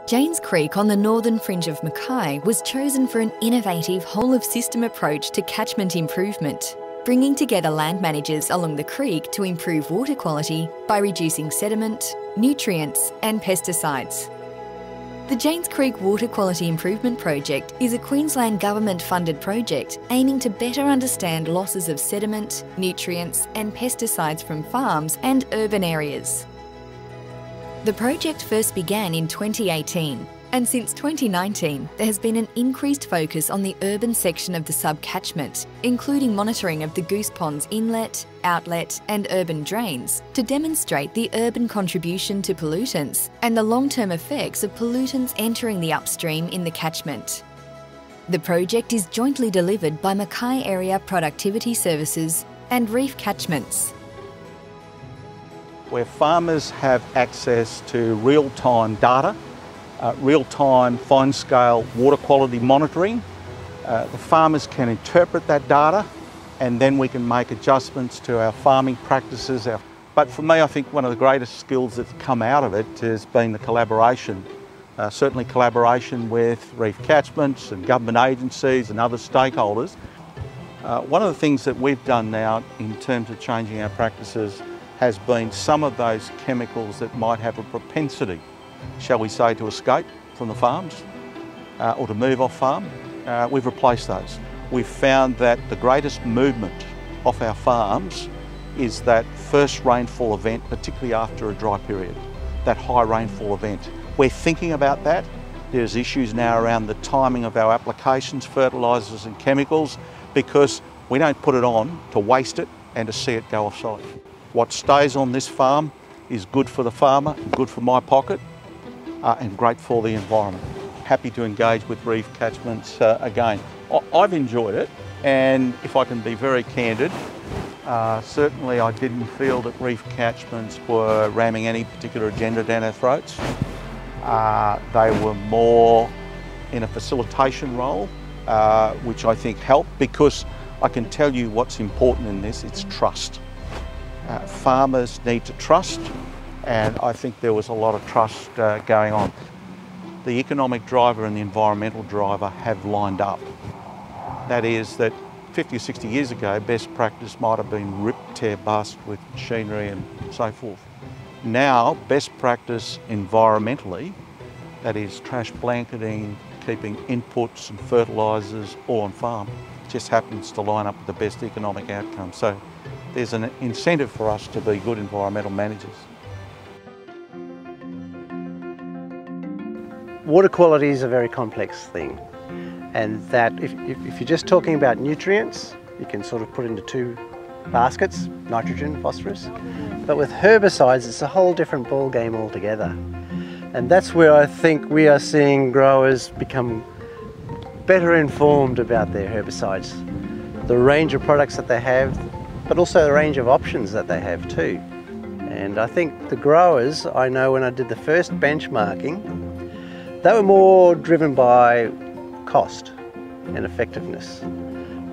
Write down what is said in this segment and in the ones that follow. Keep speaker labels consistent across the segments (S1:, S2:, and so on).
S1: Janes Creek on the northern fringe of Mackay was chosen for an innovative whole-of-system approach to catchment improvement, bringing together land managers along the creek to improve water quality by reducing sediment, nutrients and pesticides. The Janes Creek Water Quality Improvement Project is a Queensland government-funded project aiming to better understand losses of sediment, nutrients and pesticides from farms and urban areas. The project first began in 2018, and since 2019 there has been an increased focus on the urban section of the sub-catchment, including monitoring of the Gooseponds inlet, outlet and urban drains to demonstrate the urban contribution to pollutants and the long-term effects of pollutants entering the upstream in the catchment. The project is jointly delivered by Mackay Area Productivity Services and Reef Catchments.
S2: Where farmers have access to real-time data, real-time fine-scale water quality monitoring, the farmers can interpret that data and then we can make adjustments to our farming practices. But for me, I think one of the greatest skills that's come out of it has been the collaboration. Certainly collaboration with Reef Catchments and government agencies and other stakeholders. One of the things that we've done now in terms of changing our practices has been some of those chemicals that might have a propensity, shall we say, to escape from the farms or to move off farm. We've replaced those. We've found that the greatest movement off our farms is that first rainfall event, particularly after a dry period, that high rainfall event. We're thinking about that. There's issues now around the timing of our applications, fertilisers and chemicals, because we don't put it on to waste it and to see it go off-site. What stays on this farm is good for the farmer, good for my pocket, and great for the environment. Happy to engage with Reef Catchments again. I've enjoyed it, and if I can be very candid, certainly I didn't feel that Reef Catchments were ramming any particular agenda down our throats. They were more in a facilitation role, which I think helped, because I can tell you what's important in this, it's trust. Farmers need to trust, and I think there was a lot of trust going on. The economic driver and the environmental driver have lined up. That is that 50 or 60 years ago, best practice might have been rip, tear, bust with machinery and so forth. Now, best practice environmentally, that is trash blanketing, keeping inputs and fertilisers all on farm, just happens to line up with the best economic outcome. So there's an incentive for us to be good environmental managers.
S3: Water quality is a very complex thing, and that if you're just talking about nutrients, you can sort of put into two baskets, nitrogen, phosphorus. But with herbicides, it's a whole different ball game altogether. And that's where I think we are seeing growers become better informed about their herbicides, the range of products that they have, but also the range of options that they have too. And I think the growers, I know when I did the first benchmarking, they were more driven by cost and effectiveness.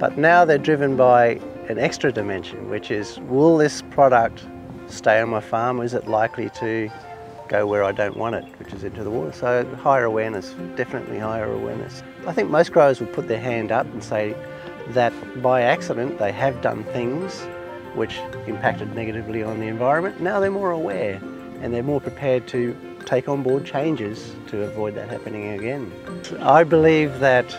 S3: But now they're driven by an extra dimension, which is, will this product stay on my farm? Is it likely to go where I don't want it, which is into the water? So higher awareness, definitely higher awareness. I think most growers would put their hand up and say that by accident they have done things which impacted negatively on the environment. Now they're more aware and they're more prepared to take on board changes to avoid that happening again. I believe that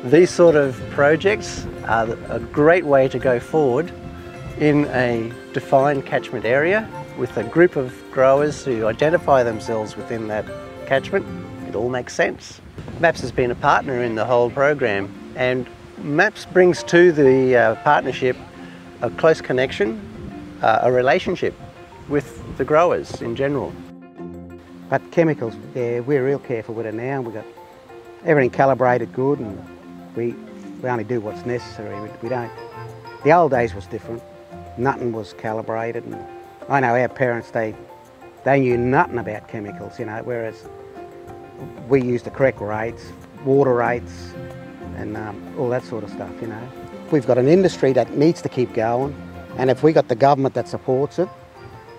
S3: these sort of projects are a great way to go forward in a defined catchment area with a group of growers who identify themselves within that catchment. It all makes sense. MAPS has been a partner in the whole program, and MAPS brings to the partnership a close connection, a relationship with the growers in general.
S4: But chemicals, yeah, we're real careful with it now. We've got everything calibrated good, and we only do what's necessary. We don't. The old days was different. Nothing was calibrated, and I know our parents, they knew nothing about chemicals, you know, whereas we used the correct rates, water rates, and all that sort of stuff, you know. We've got an industry that needs to keep going, and if we got the government that supports it,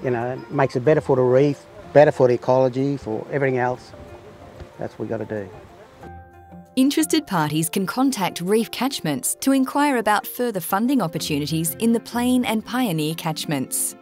S4: you know, it makes it better for the reef, better for the ecology, for everything else.
S3: That's what we've got to do.
S1: Interested parties can contact Reef Catchments to inquire about further funding opportunities in the Plain and Pioneer catchments.